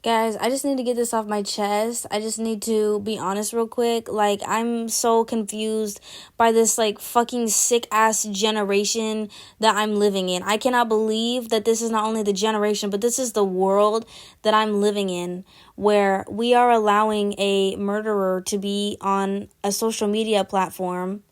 Guys, I just need to get this off my chest. I just need to be honest real quick. Like, I'm so confused by this, like, fucking sick-ass generation that I'm living in. I cannot believe that this is not only the generation, but this is the world that I'm living in, where we are allowing a murderer to be on a social media platform.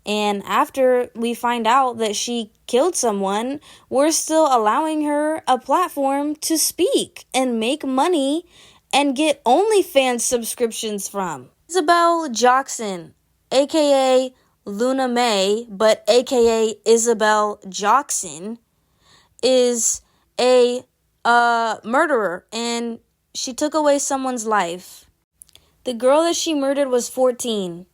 And after we find out that she killed someone, we're still allowing her a platform to speak and make money and get OnlyFans subscriptions from. Isabelle Jonson, aka Luna May, but aka Isabelle Jonson, is a murderer, and she took away someone's life. The girl that she murdered was 14.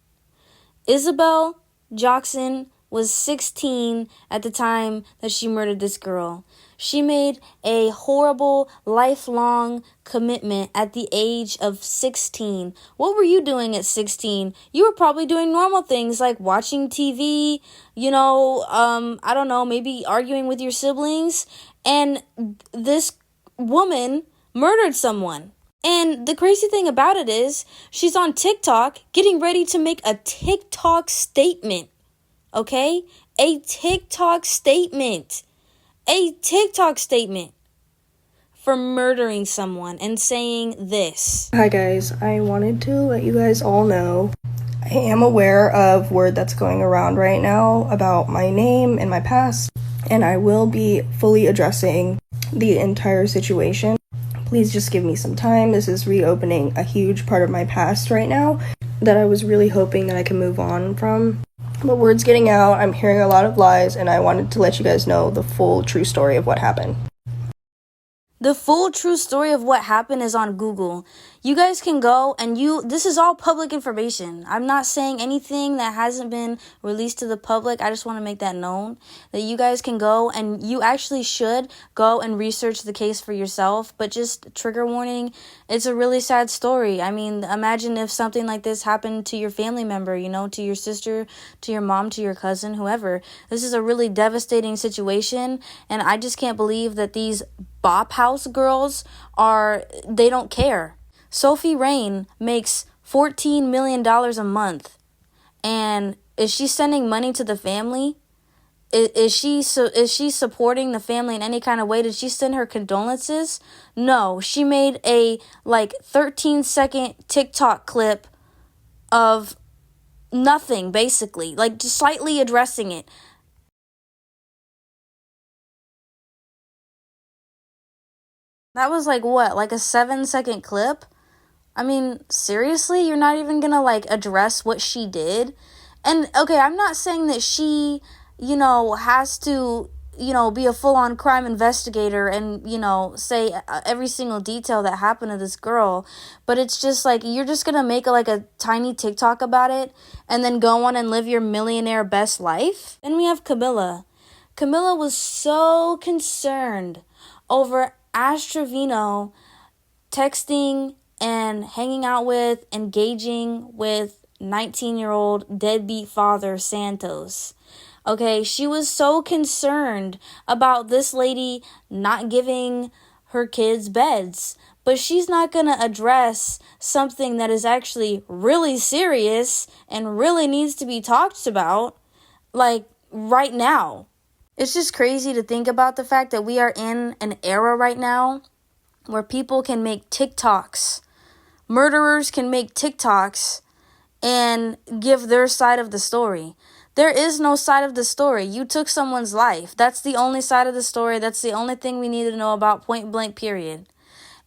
Isabelle Jonson was 16 at the time that she murdered this girl. She made a horrible, lifelong commitment at the age of 16. What were you doing at 16? You were probably doing normal things like watching TV, I don't know, maybe arguing with your siblings. And this woman murdered someone. And the crazy thing about it is, she's on TikTok getting ready to make a TikTok statement. Okay? A TikTok statement. A TikTok statement for murdering someone and saying this. Hi guys, I wanted to let you guys all know I am aware of word that's going around right now about my name and my past, and I will be fully addressing the entire situation. Please just give me some time. This is reopening a huge part of my past right now that I was really hoping that I can move on from. But word's getting out, I'm hearing a lot of lies, and I wanted to let you guys know the full true story of what happened. The full true story of what happened is on Google. You guys can go and this is all public information. I'm not saying anything that hasn't been released to the public. I just want to make that known that you guys can go, and you actually should go and research the case for yourself. But just trigger warning, it's a really sad story. I mean, imagine if something like this happened to your family member, to your sister, to your mom, to your cousin, whoever. This is a really devastating situation, and I just can't believe that these Bop House girls they don't care. Sophie Rain makes $14 million a month. And is she sending money to the family? Is she supporting the family in any kind of way? Did she send her condolences? No, she made a 13-second TikTok clip of nothing, basically, just slightly addressing it. That was what, a 7-second clip? I mean, seriously? You're not even gonna address what she did? And okay, I'm not saying that she, has to, be a full-on crime investigator and, say every single detail that happened to this girl. But it's just you're just gonna make a tiny TikTok about it and then go on and live your millionaire best life? Then we have Camilla. Camilla was so concerned over Ash Trevino texting and hanging out with, engaging with 19-year-old deadbeat father Santos. Okay, she was so concerned about this lady not giving her kids beds, but she's not going to address something that is actually really serious and really needs to be talked about, right now. It's just crazy to think about the fact that we are in an era right now where people can make TikToks. Murderers can make TikToks and give their side of the story. There is no side of the story. You took someone's life. That's the only side of the story. That's the only thing we need to know about, point blank, period.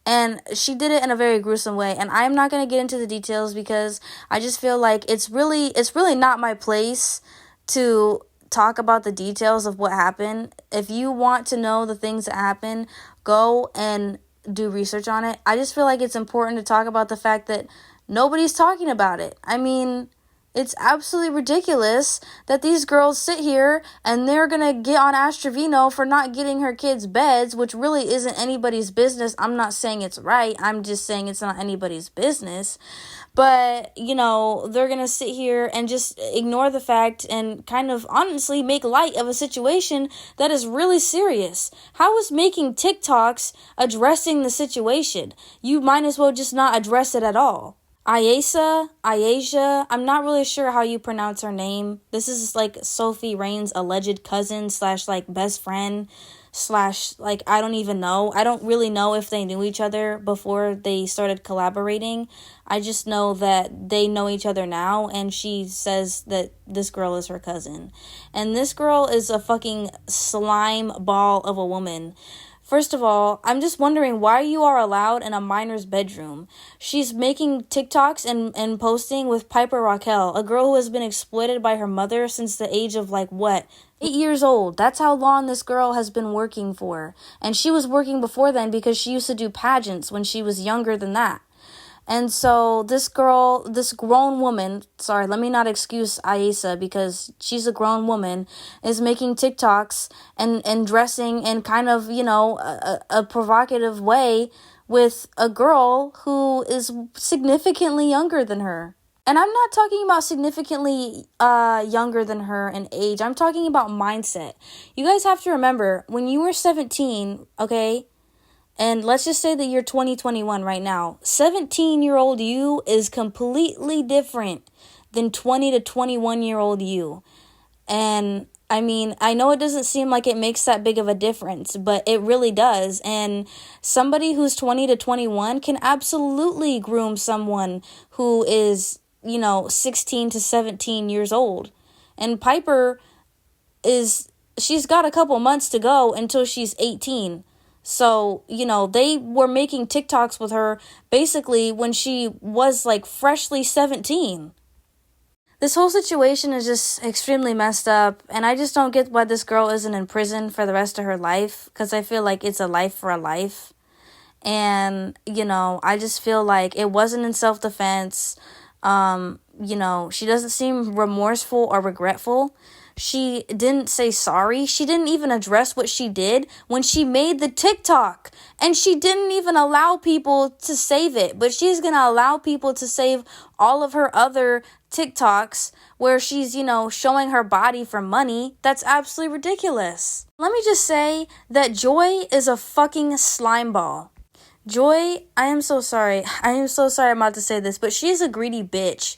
And she did it in a very gruesome way. And I'm not going to get into the details because I just feel like it's really not my place to talk about the details of what happened. If you want to know the things that happened, go and do research on it. I just feel like it's important to talk about the fact that nobody's talking about it. I mean, It's absolutely ridiculous that these girls sit here and they're gonna get on Astravino for not getting her kids beds, which really isn't anybody's business. I'm not saying it's right. I'm just saying it's not anybody's business. But, they're gonna sit here and just ignore the fact and kind of honestly make light of a situation that is really serious. How is making TikToks addressing the situation? You might as well just not address it at all. Aisha, I'm not really sure how you pronounce her name. This is like Sophie Rain's alleged cousin slash like best friend slash like I don't even know. I don't really know if they knew each other before they started collaborating. I just know that they know each other now, and she says that this girl is her cousin. And this girl is a fucking slime ball of a woman. First of all, I'm just wondering why you are allowed in a minor's bedroom. She's making TikToks and posting with Piper Raquel, a girl who has been exploited by her mother since the age of 8 years old. That's how long this girl has been working for. And she was working before then because she used to do pageants when she was younger than that. And so this grown woman, sorry, let me not excuse Aisa because she's a grown woman, is making TikToks and dressing in kind of, a provocative way with a girl who is significantly younger than her. And I'm not talking about significantly younger than her in age. I'm talking about mindset. You guys have to remember, when you were 17, okay, and let's just say that you're 2021 right now, 17-year-old you is completely different than 20 to 21-year-old you. And I mean, I know it doesn't seem like it makes that big of a difference, but it really does. And somebody who's 20 to 21 can absolutely groom someone who is, 16 to 17 years old. And Piper she's got a couple months to go until she's 18. So, they were making TikToks with her basically when she was freshly 17. This whole situation is just extremely messed up, and I just don't get why this girl isn't in prison for the rest of her life, because I feel like it's a life for a life. And, I just feel like it wasn't in self-defense. She doesn't seem remorseful or regretful. She didn't say sorry. She didn't even address what she did when she made the TikTok. And she didn't even allow people to save it. But she's going to allow people to save all of her other TikToks where she's, showing her body for money. That's absolutely ridiculous. Let me just say that Joy is a fucking slime ball. Joy, I am so sorry. I'm about to say this, but she's a greedy bitch.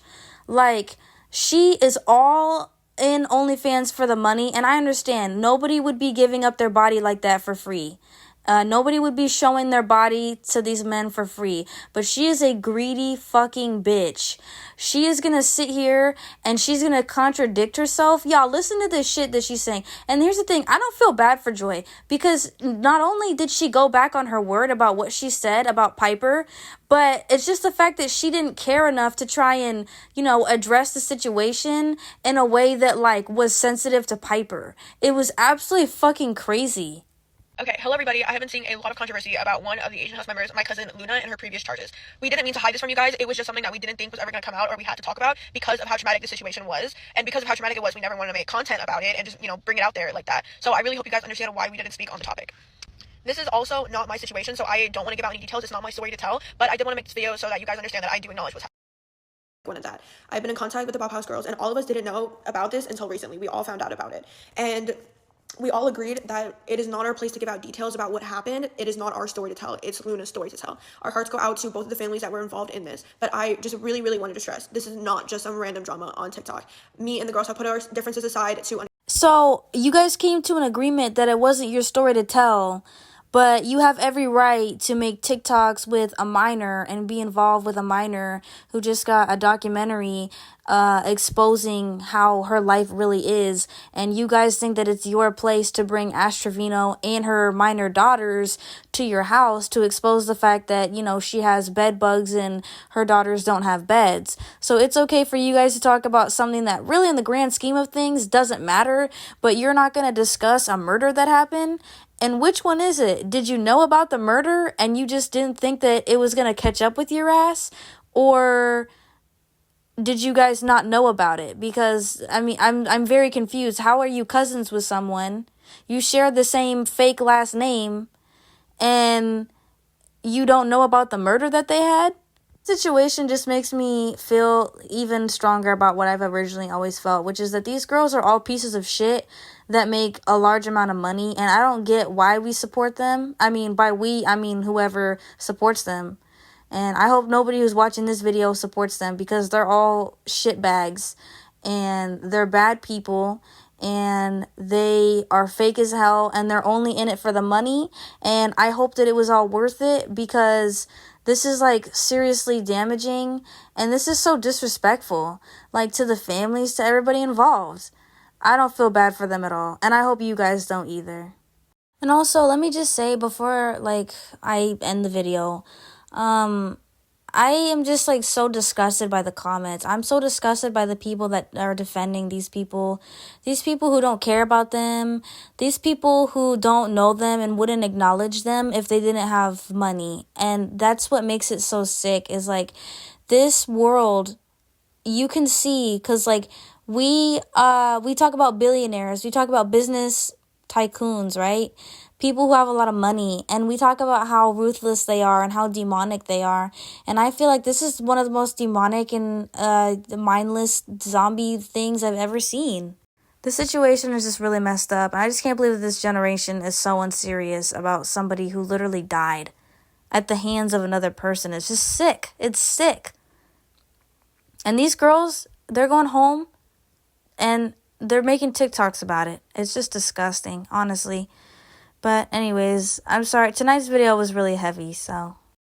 She is all in OnlyFans for the money, and I understand nobody would be giving up their body like that for free. Nobody would be showing their body to these men for free. But she is a greedy fucking bitch. She is gonna sit here and she's gonna contradict herself. Y'all, listen to this shit that she's saying. And here's the thing, I don't feel bad for Joy, because not only did she go back on her word about what she said about Piper, but it's just the fact that she didn't care enough to try and, address the situation in a way that, was sensitive to Piper. It was absolutely fucking crazy. Okay, hello everybody. I have been seeing a lot of controversy about one of the Asian House members, my cousin Luna, and her previous charges. We didn't mean to hide this from you guys. It was just something that we didn't think was ever going to come out, or we had to talk about, because of how traumatic the situation was. And because of how traumatic it was, we never wanted to make content about it and just, bring it out there like that. So I really hope you guys understand why we didn't speak on the topic. This is also not my situation, so I don't want to give out any details. It's not my story to tell, but I did want to make this video so that you guys understand that I do acknowledge what's happening. One of that. I've been in contact with the Bop House girls, and all of us didn't know about this until recently. We all found out about it. And we all agreed that it is not our place to give out details about what happened. It is not our story to tell. It's Luna's story to tell. Our hearts go out to both of the families that were involved in this. But I just really, really wanted to stress, this is not just some random drama on TikTok. Me and the girls have put our differences aside to... So, you guys came to an agreement that it wasn't your story to tell, but you have every right to make TikToks with a minor and be involved with a minor who just got a documentary exposing how her life really is. And you guys think that it's your place to bring Astravino and her minor daughters to your house to expose the fact that, she has bed bugs and her daughters don't have beds. So it's okay for you guys to talk about something that really in the grand scheme of things doesn't matter, but you're not going to discuss a murder that happened. And which one is it? Did you know about the murder and you just didn't think that it was going to catch up with your ass? Or did you guys not know about it? Because I mean, I'm very confused. How are you cousins with someone? You share the same fake last name and you don't know about the murder that they had? Situation just makes me feel even stronger about what I've originally always felt, which is that these girls are all pieces of shit that make a large amount of money, and I don't get why we support them. I mean, by we, I mean whoever supports them. And I hope nobody who's watching this video supports them, because they're all shitbags and they're bad people and they are fake as hell and they're only in it for the money. And I hope that it was all worth it, because this is like seriously damaging and this is so disrespectful, like to the families, to everybody involved. I don't feel bad for them at all, and I hope you guys don't either. And also, let me just say before I end the video, I am just so disgusted by the comments. I'm so disgusted by the people that are defending these people who don't care about them, these people who don't know them and wouldn't acknowledge them if they didn't have money. And that's what makes it so sick, is this world, you can see, because we talk about billionaires, we talk about business tycoons, right? People who have a lot of money, and we talk about how ruthless they are and how demonic they are. And I feel like this is one of the most demonic and mindless zombie things I've ever seen. The situation is just really messed up, and I just can't believe that this generation is so unserious about somebody who literally died at the hands of another person. It's just sick. It's sick. And these girls, they're going home and they're making TikToks about it. It's just disgusting, honestly. But anyways, I'm sorry. Tonight's video was really heavy, so